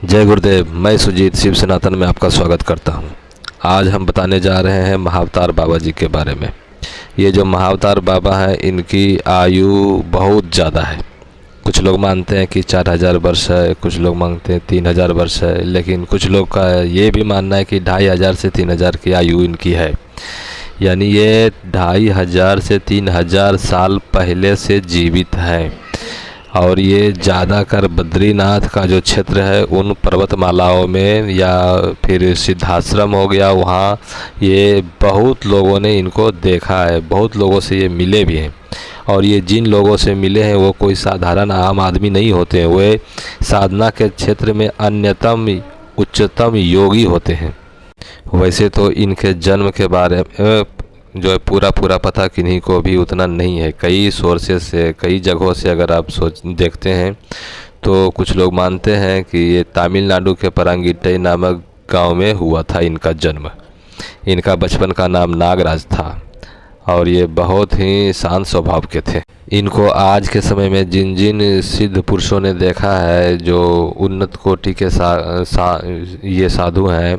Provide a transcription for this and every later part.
जय गुरुदेव। मैं सुजीत शिव सनातन में आपका स्वागत करता हूं। आज हम बताने जा रहे हैं महाअवतार बाबा जी के बारे में। ये जो महाअवतार बाबा हैं इनकी आयु बहुत ज़्यादा है। कुछ लोग मानते हैं कि 4000 वर्ष है, कुछ लोग मानते हैं 3000 वर्ष है, लेकिन कुछ लोग का ये भी मानना है कि 2500 से 3000 की आयु इनकी है। यानी ये 2500 से 3000 साल पहले से जीवित हैं। और ये ज़्यादातर बद्रीनाथ का जो क्षेत्र है उन पर्वतमालाओं में या फिर सिद्धाश्रम हो गया, वहाँ ये बहुत लोगों ने इनको देखा है, बहुत लोगों से ये मिले भी हैं। और ये जिन लोगों से मिले हैं वो कोई साधारण आम आदमी नहीं होते हैं, वे साधना के क्षेत्र में अन्यतम उच्चतम योगी होते हैं। वैसे तो इनके जन्म के बारे में जो है पूरा पता किन्हीं को भी उतना नहीं है। कई सोर्सेस से, कई जगहों से अगर आप देखते हैं तो कुछ लोग मानते हैं कि ये तमिलनाडु के परांगिट्टई नामक गांव में हुआ था इनका जन्म। इनका बचपन का नाम नागराज था और ये बहुत ही शांत स्वभाव के थे। इनको आज के समय में जिन जिन सिद्ध पुरुषों ने देखा है, जो उन्नत कोटि के ये साधु हैं,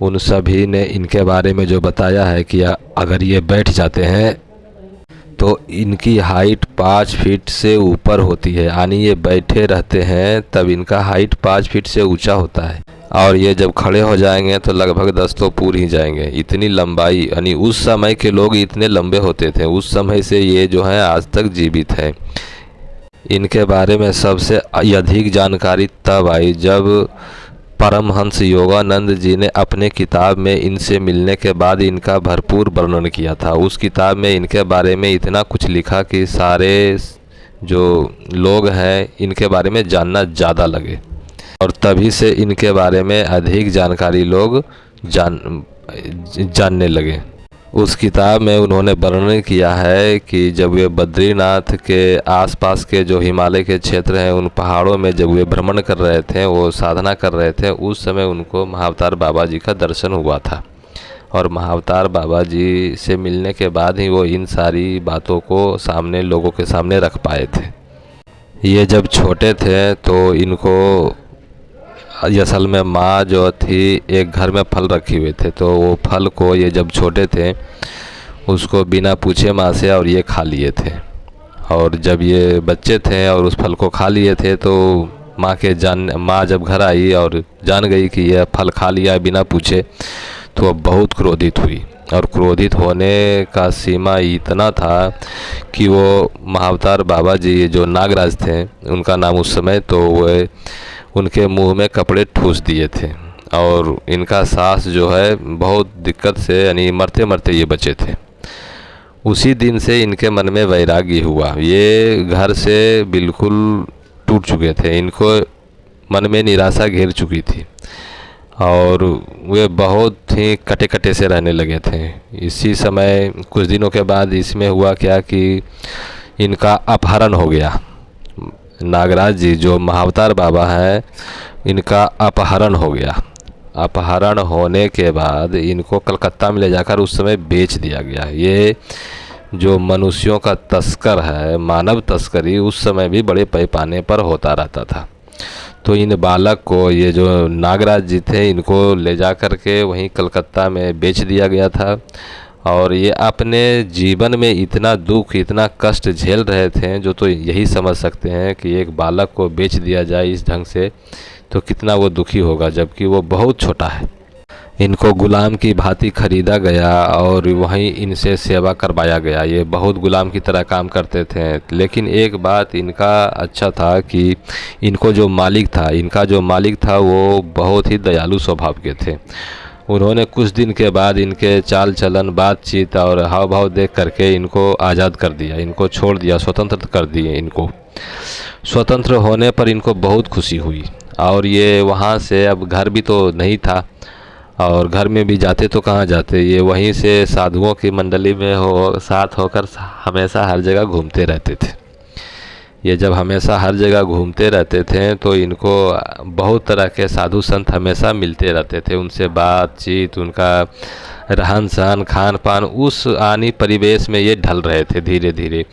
उन सभी ने इनके बारे में जो बताया है कि अगर ये बैठ जाते हैं तो इनकी हाइट 5 फीट से ऊपर होती है। यानी ये बैठे रहते हैं तब इनका हाइट 5 फीट से ऊंचा होता है। और ये जब खड़े हो जाएंगे तो लगभग 10 तो पूर ही जाएंगे, इतनी लंबाई। यानी उस समय के लोग इतने लंबे होते थे, उस समय से ये जो है आज तक जीवित है। इनके बारे में सबसे अधिक जानकारी तब आई जब परमहंस योगानंद जी ने अपने किताब में इनसे मिलने के बाद इनका भरपूर वर्णन किया था। उस किताब में इनके बारे में इतना कुछ लिखा कि सारे जो लोग हैं इनके बारे में जानना ज़्यादा लगे, और तभी से इनके बारे में अधिक जानकारी लोग जानने लगे। उस किताब में उन्होंने वर्णन किया है कि जब वे बद्रीनाथ के आसपास के जो हिमालय के क्षेत्र हैं उन पहाड़ों में जब वे भ्रमण कर रहे थे, वो साधना कर रहे थे, उस समय उनको महाअवतार बाबा जी का दर्शन हुआ था। और महाअवतार बाबा जी से मिलने के बाद ही वो इन सारी बातों को सामने लोगों के सामने रख पाए थे। ये जब छोटे थे तो इनको असल में माँ जो थी एक घर में फल रखी हुए थे, तो वो फल को ये जब छोटे थे उसको बिना पूछे माँ से और ये खा लिए थे। और जब ये बच्चे थे और उस फल को खा लिए थे तो माँ जब घर आई और जान गई कि यह फल खा लिया बिना पूछे, तो वह बहुत क्रोधित हुई। और क्रोधित होने का सीमा इतना था कि वो महाअवतार बाबा जी जो नागराज थे, उनका नाम उस समय, तो वह उनके मुंह में कपड़े ठूस दिए थे। और इनका सांस जो है बहुत दिक्कत से, यानी मरते मरते ये बचे थे। उसी दिन से इनके मन में वैराग्य हुआ। ये घर से बिल्कुल टूट चुके थे, इनको मन में निराशा घेर चुकी थी और वे बहुत ही कटे कटे से रहने लगे थे। इसी समय कुछ दिनों के बाद इसमें हुआ क्या कि इनका अपहरण हो गया। नागराज जी जो महाअवतार बाबा हैं, इनका अपहरण हो गया। अपहरण होने के बाद इनको कलकत्ता में ले जाकर उस समय बेच दिया गया। ये जो मनुष्यों का तस्कर है, मानव तस्करी उस समय भी बड़े पैमाने पर होता रहता था। तो इन बालक को, ये जो नागराज जी थे, इनको ले जा कर के वहीं कलकत्ता में बेच दिया गया था। और ये अपने जीवन में इतना दुख, इतना कष्ट झेल रहे थे, जो तो यही समझ सकते हैं कि एक बालक को बेच दिया जाए इस ढंग से तो कितना वो दुखी होगा, जबकि वो बहुत छोटा है। इनको गुलाम की भांति खरीदा गया और वहीं इनसे सेवा करवाया गया। ये बहुत गुलाम की तरह काम करते थे। लेकिन एक बात इनका अच्छा था कि इनका जो मालिक था वो बहुत ही दयालु स्वभाव के थे। उन्होंने कुछ दिन के बाद इनके चाल चलन, बातचीत और हाव भाव देख करके इनको आज़ाद कर दिया, इनको छोड़ दिया, स्वतंत्र कर दिए। इनको स्वतंत्र होने पर इनको बहुत खुशी हुई। और ये वहाँ से, अब घर भी तो नहीं था और घर में भी जाते तो कहाँ जाते, ये वहीं से साधुओं की मंडली में साथ होकर हमेशा हर जगह घूमते रहते थे। ये जब हमेशा हर जगह घूमते रहते थे तो इनको बहुत तरह के साधु संत हमेशा मिलते रहते थे। उनसे बातचीत, उनका रहन सहन, खान पान, उस आनी परिवेश में ये ढल रहे थे धीरे धीरे,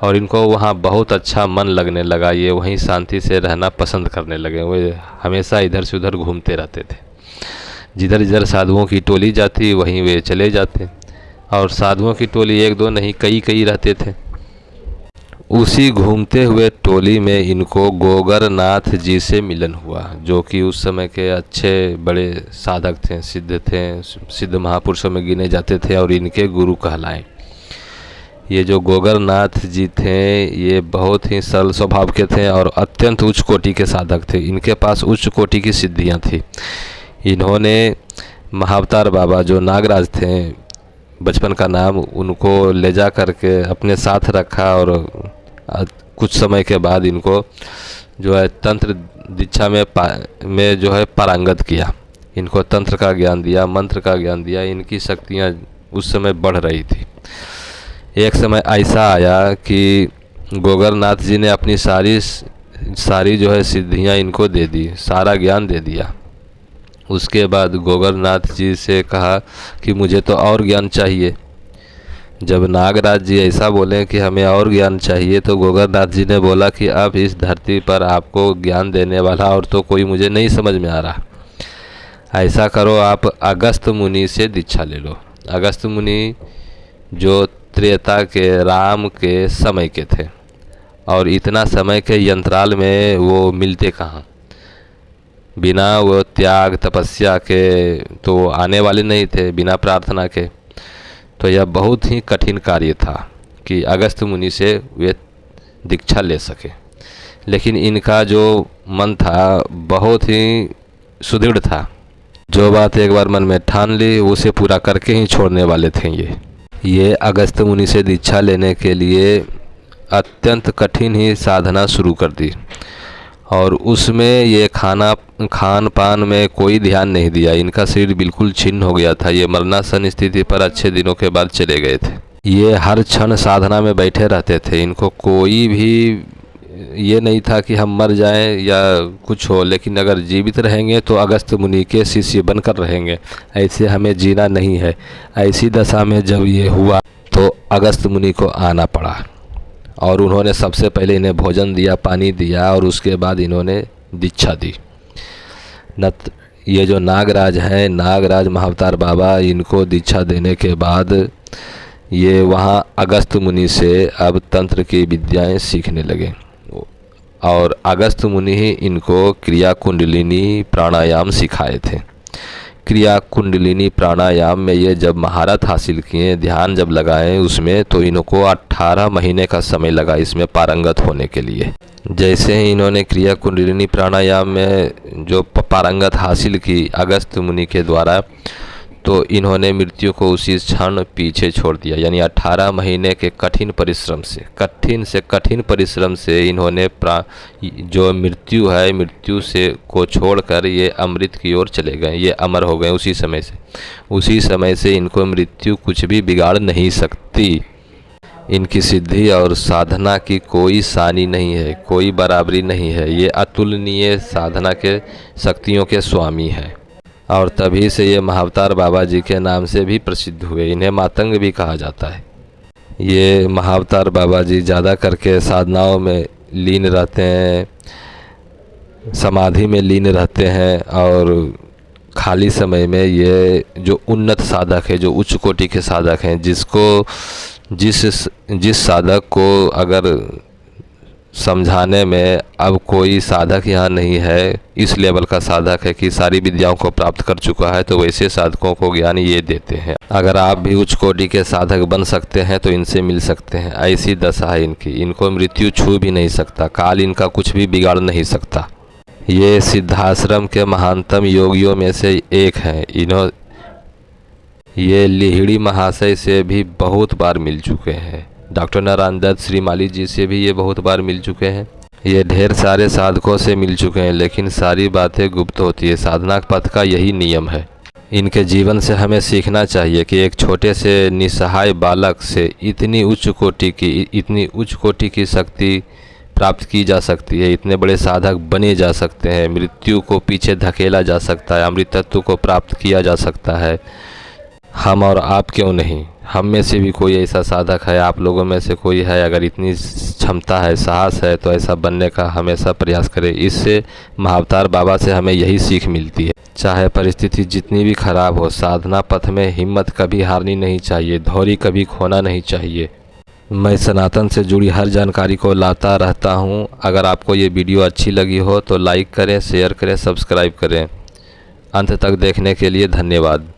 और इनको वहाँ बहुत अच्छा मन लगने लगा। ये वहीं शांति से रहना पसंद करने लगे। वो हमेशा इधर से उधर घूमते रहते थे। जिधर जिधर साधुओं की टोली जाती वहीं वे चले जाते, और साधुओं की टोली एक दो नहीं, कई कई रहते थे। उसी घूमते हुए टोली में इनको गोगरनाथ जी से मिलन हुआ, जो कि उस समय के अच्छे बड़े साधक थे, सिद्ध थे, सिद्ध महापुरुषों में गिने जाते थे और इनके गुरु कहलाए। ये जो गोगरनाथ जी थे ये बहुत ही सरल स्वभाव के थे और अत्यंत उच्च कोटि के साधक थे। इनके पास उच्च कोटि की सिद्धियां थी। इन्होंने महाअवतार बाबा जो नागराज थे, बचपन का नाम, उनको ले जा करके अपने साथ रखा और कुछ समय के बाद इनको जो है तंत्र दीक्षा में जो है पारंगत किया। इनको तंत्र का ज्ञान दिया, मंत्र का ज्ञान दिया। इनकी शक्तियाँ उस समय बढ़ रही थी। एक समय ऐसा आया कि गोगरनाथ जी ने अपनी सारी जो है सिद्धियाँ इनको दे दी, सारा ज्ञान दे दिया। उसके बाद गोगरनाथ जी से कहा कि मुझे तो और ज्ञान चाहिए। जब नागराज जी ऐसा बोले कि हमें और ज्ञान चाहिए, तो गोगरनाथ जी ने बोला कि अब इस धरती पर आपको ज्ञान देने वाला और तो कोई मुझे नहीं समझ में आ रहा। ऐसा करो, आप अगस्त मुनि से दीक्षा ले लो। अगस्त मुनि जो त्रेता के राम के समय के थे, और इतना समय के यंत्राल में वो मिलते कहाँ। बिना वो त्याग तपस्या के तो आने वाले नहीं थे, बिना प्रार्थना के। तो यह बहुत ही कठिन कार्य था कि अगस्त मुनि से वे दीक्षा ले सके। लेकिन इनका जो मन था बहुत ही सुदृढ़ था। जो बात एक बार मन में ठान ली उसे पूरा करके ही छोड़ने वाले थे। ये अगस्त मुनि से दीक्षा लेने के लिए अत्यंत कठिन ही साधना शुरू कर दी, और उसमें ये खान पान में कोई ध्यान नहीं दिया। इनका शरीर बिल्कुल छिन्न हो गया था। ये मरणासन स्थिति पर अच्छे दिनों के बाद चले गए थे। ये हर क्षण साधना में बैठे रहते थे। इनको कोई भी ये नहीं था कि हम मर जाएं या कुछ हो, लेकिन अगर जीवित रहेंगे तो अगस्त मुनि के शिष्य बनकर रहेंगे, ऐसे हमें जीना नहीं है। ऐसी दशा में जब ये हुआ तो अगस्त मुनि को आना पड़ा, और उन्होंने सबसे पहले इन्हें भोजन दिया, पानी दिया, और उसके बाद इन्होंने दीक्षा दी। ये जो नागराज हैं, नागराज महाअवतार बाबा, इनको दीक्षा देने के बाद ये वहाँ अगस्त मुनि से अब तंत्र की विद्याएं सीखने लगे, और अगस्त मुनि ही इनको क्रिया कुंडलिनी प्राणायाम सिखाए थे। क्रिया कुंडलिनी प्राणायाम में ये जब महारत हासिल किए, ध्यान जब लगाए उसमें, तो इनको 18 महीने का समय लगा इसमें पारंगत होने के लिए। जैसे ही इन्होंने क्रिया कुंडलिनी प्राणायाम में जो पारंगत हासिल की अगस्त मुनि के द्वारा, तो इन्होंने मृत्यु को उसी क्षण पीछे छोड़ दिया। यानी 18 महीने के कठिन कठिन परिश्रम से इन्होंने जो मृत्यु है, मृत्यु से को छोड़कर ये अमृत की ओर चले गए। ये अमर हो गए उसी समय से इनको मृत्यु कुछ भी बिगाड़ नहीं सकती। इनकी सिद्धि और साधना की कोई सानी नहीं है, कोई बराबरी नहीं है। ये अतुलनीय साधना के शक्तियों के स्वामी हैं, और तभी से ये महाअवतार बाबा जी के नाम से भी प्रसिद्ध हुए। इन्हें मातंग भी कहा जाता है। ये महाअवतार बाबा जी ज़्यादा करके साधनाओं में लीन रहते हैं, समाधि में लीन रहते हैं, और खाली समय में ये जो उन्नत साधक है, जो उच्च कोटि के साधक हैं, जिस साधक को अगर समझाने में अब कोई साधक यहाँ नहीं है, इस लेवल का साधक है कि सारी विद्याओं को प्राप्त कर चुका है, तो वैसे साधकों को ज्ञान ये देते हैं। अगर आप भी उच्च कोटि के साधक बन सकते हैं तो इनसे मिल सकते हैं। ऐसी दशा है इनकी। इनको मृत्यु छू भी नहीं सकता, काल इनका कुछ भी बिगाड़ नहीं सकता। ये सिद्धाश्रम के महानतम योगियों में से एक हैं। ये लिहिड़ी महाशय से भी बहुत बार मिल चुके हैं। डॉक्टर नारायण दत्त श्रीमाली जी से भी ये बहुत बार मिल चुके हैं। ये ढेर सारे साधकों से मिल चुके हैं, लेकिन सारी बातें गुप्त होती है। साधना पथ का यही नियम है। इनके जीवन से हमें सीखना चाहिए कि एक छोटे से निसहाय बालक से इतनी उच्च कोटि की शक्ति प्राप्त की जा सकती है, इतने बड़े साधक बने जा सकते हैं, मृत्यु को पीछे धकेला जा सकता है, अमृतत्व को प्राप्त किया जा सकता है। हम और आप क्यों नहीं, हम में से भी कोई ऐसा साधक है, आप लोगों में से कोई है, अगर इतनी क्षमता है, साहस है, तो ऐसा बनने का हमेशा प्रयास करें। इससे महाअवतार बाबा से हमें यही सीख मिलती है। चाहे परिस्थिति जितनी भी खराब हो, साधना पथ में हिम्मत कभी हारनी नहीं चाहिए, धैर्य कभी खोना नहीं चाहिए। मैं सनातन से जुड़ी हर जानकारी को लाता रहता हूँ। अगर आपको ये वीडियो अच्छी लगी हो तो लाइक करें, शेयर करें, सब्सक्राइब करें। अंत तक देखने के लिए धन्यवाद।